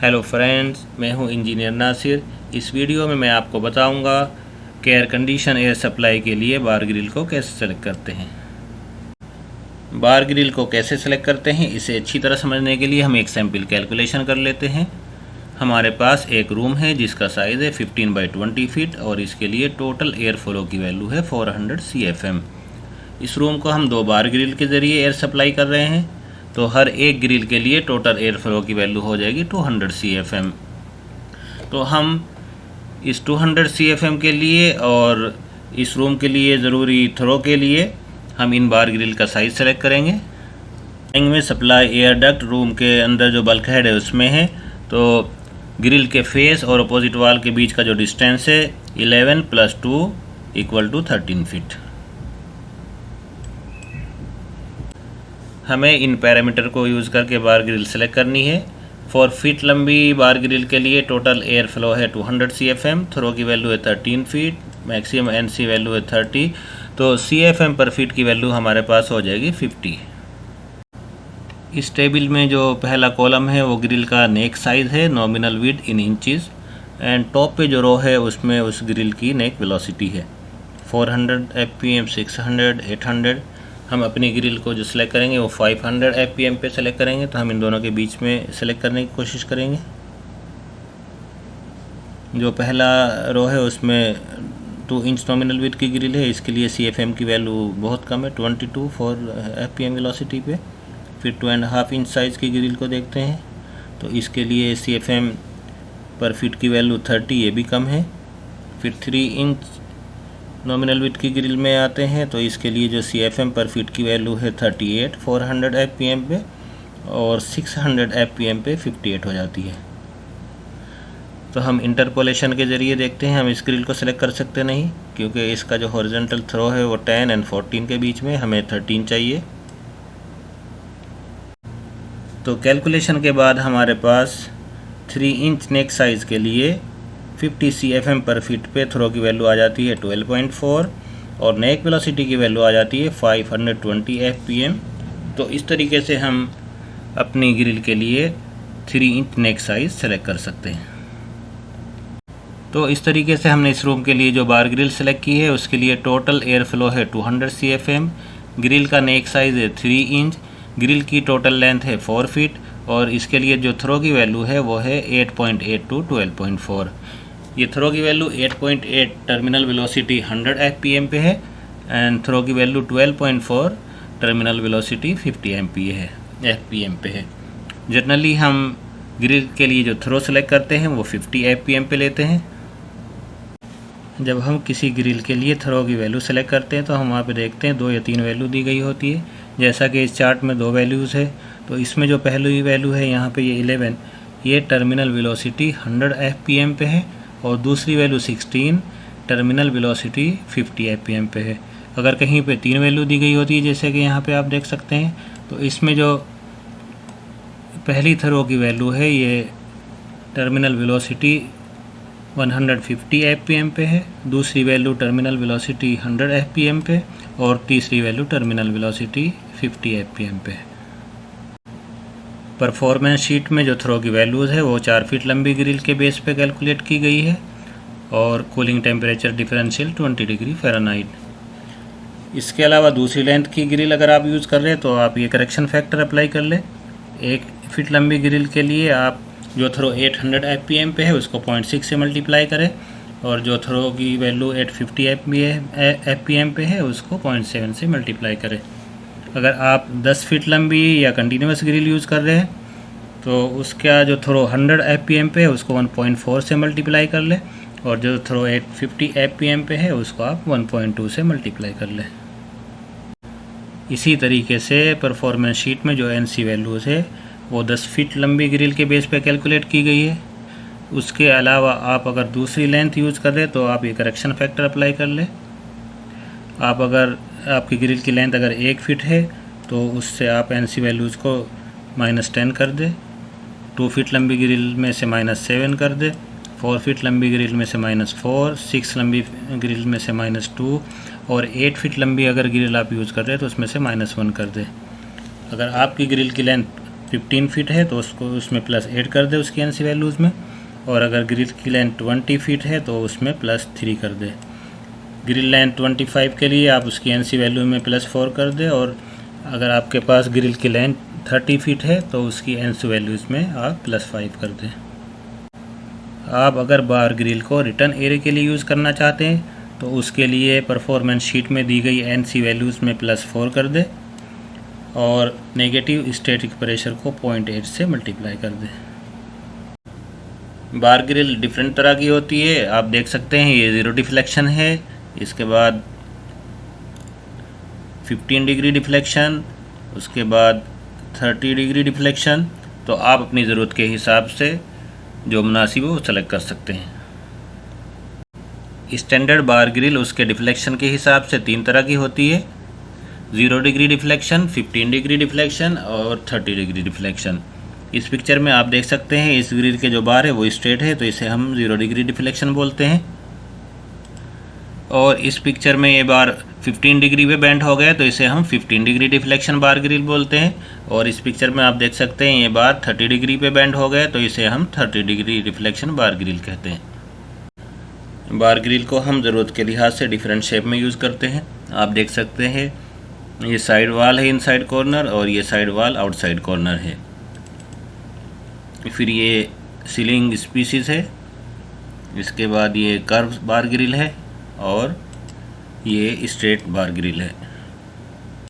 Hello friends, मैं हूं engineer Nasir. इस वीडियो में मैं आपको बताऊंगा कि एयर कंडीशन एयर सप्लाई के लिए बार ग्रिल को कैसे सेलेक्ट करते हैं। बार ग्रिल को कैसे सेलेक्ट करते हैं इसे अच्छी तरह समझने के लिए हम एक सैम्पल कैलकुलेशन कर लेते हैं। हमारे पास एक रूम है जिसका साइज़ है 15 × 20 फीट और इसके लिए टोटल एयर फ्लो की वैल्यू है 400 CFM। इस रूम को हम 2 बार ग्रिल के ज़रिए एयर सप्लाई कर रहे हैं, तो हर एक ग्रिल के लिए टोटल एयर फ्लो की वैल्यू हो जाएगी 200 CFM। तो हम इस 200 CFM के लिए और इस रूम के लिए ज़रूरी थ्रो के लिए हम इन बार ग्रिल का साइज़ सेलेक्ट करेंगे। टैंक में सप्लाई एयर डक्ट रूम के अंदर जो बल्क हेड है उसमें है, तो ग्रिल के फेस और अपोजिट वाल के बीच का जो डिस्टेंस है 11 + 2 = 13 फीट। हमें इन पैरामीटर को यूज़ करके बार ग्रिल सेलेक्ट करनी है। 4 फीट लंबी बार ग्रिल के लिए टोटल एयर फ्लो है 200 CFM, थ्रो की वैल्यू है 13 फीट, मैक्सिमम NC वैल्यू है 30, तो CFM पर फीट की वैल्यू हमारे पास हो जाएगी 50। इस टेबल में जो पहला कॉलम है वो ग्रिल का नेक साइज़ है, nominal width in inches, and top पे जो रो है उसमें उस ग्रिल की नेक वेलोसिटी है 400 FPM, 600, 800। हम अपनी ग्रिल को जो सेलेक्ट करेंगे वो 500 FPM पे सेलेक्ट करेंगे, तो हम इन दोनों के बीच में सेलेक्ट करने की कोशिश करेंगे। जो पहला रो है उसमें 2 इंच नॉमिनल विड्थ की ग्रिल है, इसके लिए CFM की वैल्यू बहुत कम है 22 फॉर FPM वेलोसिटी पे। फिर 2.5 इंच साइज़ की ग्रिल को देखते हैं, तो इसके लिए CFM पर फीट की वैल्यू 30, ये भी कम है। फिर 3 इंच नॉमिनल विड्थ की ग्रिल में आते हैं, तो इसके लिए जो CFM पर फीट की वैल्यू है 38 400 FPM पे, और 600 FPM पे 58 हो जाती है। तो हम इंटरपोलेशन के ज़रिए देखते हैं, हम इस ग्रिल को सेलेक्ट कर सकते नहीं क्योंकि इसका जो हॉरिजॉन्टल थ्रो है वो 10 और 14 के बीच में, हमें 13 चाहिए। तो कैलकुलेशन के बाद हमारे पास 3 इंच नेक साइज़ के लिए 50 CFM पर फीट पे थ्रो की वैल्यू आ जाती है 12.4 और नेक वेलोसिटी की वैल्यू आ जाती है 520 FPM। तो इस तरीके से हम अपनी ग्रिल के लिए 3 इंच नेक साइज़ सेलेक्ट कर सकते हैं। तो इस तरीके से हमने इस रूम के लिए जो बार ग्रिल सेलेक्ट की है उसके लिए टोटल एयर फ्लो है 200 CFM, ग्रिल का नेक साइज़ है 3 इंच, ग्रिल की टोटल लेंथ है 4 फीट और इसके लिए जो थ्रो की वैल्यू है वो है 8.8 to 12.4। ये थ्रो की वैल्यू 8.8 टर्मिनल वेलोसिटी 100 FPM पे है एंड थ्रो की वैल्यू 12.4 टर्मिनल वेलोसिटी 50 FPM पे है। जनरली हम ग्रिल के लिए जो थ्रो सेलेक्ट करते हैं वो 50 FPM पे लेते हैं। जब हम किसी ग्रिल के लिए थ्रो की वैल्यू सेलेक्ट करते हैं तो हम वहाँ पे देखते हैं 2 या 3 वैल्यू दी गई होती है। जैसा कि इस चार्ट में 2 वैल्यूज़ है, तो इसमें जो पहली वैल्यू है यहाँ पे ये 11, ये टर्मिनल वेलोसिटी 100 FPM पे है और दूसरी वैल्यू 16 टर्मिनल वेलोसिटी 50 FPM पे है। अगर कहीं पे 3 वैल्यू दी गई होती है जैसे कि यहाँ पे आप देख सकते हैं, तो इसमें जो पहली थ्रो की वैल्यू है ये टर्मिनल वेलोसिटी 150 FPM पे है, दूसरी वैल्यू टर्मिनल वेलोसिटी 100 FPM पे और तीसरी वैल्यू टर्मिनल वेलोसिटी 50 FPM पे है। परफॉर्मेंस शीट में जो थ्रो की वैल्यूज़ है वो 4 फीट लंबी ग्रिल के बेस पे कैलकुलेट की गई है और cooling temperature differential 20 degree Fahrenheit. इसके अलावा दूसरी लेंथ की ग्रिल अगर आप यूज़ कर रहे हैं तो आप ये करेक्शन फैक्टर अप्लाई कर लें। 1 फीट लंबी ग्रिल के लिए आप जो थ्रो 800 FPM पे है उसको 0.6 से मल्टीप्लाई करें और जो थ्रो की वैल्यू 850 FPM पे है उसको 0.7 से मल्टीप्लाई करें। अगर आप 10 फीट लंबी या कंटिन्यूस ग्रिल यूज़ कर रहे हैं तो उसका जो थ्रो 100 FPM पे है उसको 1.4 से मल्टीप्लाई कर लें और जो थ्रो 850 FPM पे है उसको आप 1.2 से मल्टीप्लाई कर लें। इसी तरीके से परफॉर्मेंस शीट में जो NC वैल्यूज़ है वो 10 फीट लंबी ग्रिल के बेस पे कैलकुलेट की गई है। उसके अलावा आप अगर दूसरी लेंथ यूज़ कर रहे हैं तो आप ये करेक्शन फैक्टर अप्लाई कर लें। आप अगर आपकी ग्रिल की लेंथ अगर 1 फीट है तो उससे आप NC वैल्यूज़ को -10 कर दें, 2 फीट लंबी ग्रिल में से -7 कर दें, 4 फीट लंबी ग्रिल में से -4, 6 लंबी ग्रिल में से -2 और 8 फीट लंबी अगर ग्रिल आप यूज़ कर रहे हैं तो उसमें से -1 कर दें। अगर आपकी ग्रिल की लेंथ 15 फीट है तो उसको उसमें प्लस 8 कर दे उसकी एनसी वैल्यूज़ में, और अगर ग्रिल की लेंथ 20 फीट है तो उसमें प्लस 3 कर दे। ग्रिल लेंथ 25 के लिए आप उसकी एनसी वैल्यू में प्लस 4 कर दे, और अगर आपके पास ग्रिल की लेंथ 30 फीट है तो उसकी एनसी वैल्यूज़ में आप प्लस 5 कर दें। आप अगर बार ग्रिल को रिटर्न एरिया के लिए यूज़ करना चाहते हैं तो उसके लिए परफॉर्मेंस शीट में दी गई एनसी वैल्यूज़ में प्लस 4 कर दे और नेगेटिव स्टैटिक प्रेशर को 0.8 से मल्टीप्लाई कर दे। बार ग्रिल डिफरेंट तरह की होती है, आप देख सकते हैं ये 0 डिफ्लेक्शन है, इसके बाद 15 डिग्री डिफ्लेक्शन, उसके बाद 30 डिग्री डिफ्लेक्शन। तो आप अपनी ज़रूरत के हिसाब से जो मुनासिब हो वो सेलेक्ट कर सकते हैं। स्टैंडर्ड बार ग्रिल उसके डिफ्लेक्शन के हिसाब से 3 तरह की होती है, 0 डिग्री डिफ्लेक्शन, 15 डिग्री डिफ्लेक्शन और 30 डिग्री डिफ्लेक्शन। इस पिक्चर में आप देख सकते हैं इस ग्रिल के जो बार है वो स्ट्रेट है तो इसे हम 0 डिग्री डिफ्लेक्शन बोलते हैं, और इस पिक्चर में ये बार 15 डिग्री पे बेंड हो गया तो इसे हम 15 डिग्री डिफ्लेक्शन बार ग्रिल बोलते हैं, और इस पिक्चर में आप देख सकते हैं ये बार 30 डिग्री पे बेंड हो गया तो इसे हम 30 डिग्री डिफ्लेक्शन बार ग्रिल कहते हैं। बार ग्रिल को हम ज़रूरत के लिहाज से डिफरेंट शेप में यूज़ करते हैं। आप देख सकते हैं ये साइड वाल है इनसाइड कॉर्नर और ये साइड वाल आउटसाइड कॉर्नर है। फिर ये सीलिंग स्पीसीज है, इसके बाद ये कर्व बार ग्रिल है और ये स्ट्रेट बार ग्रिल है।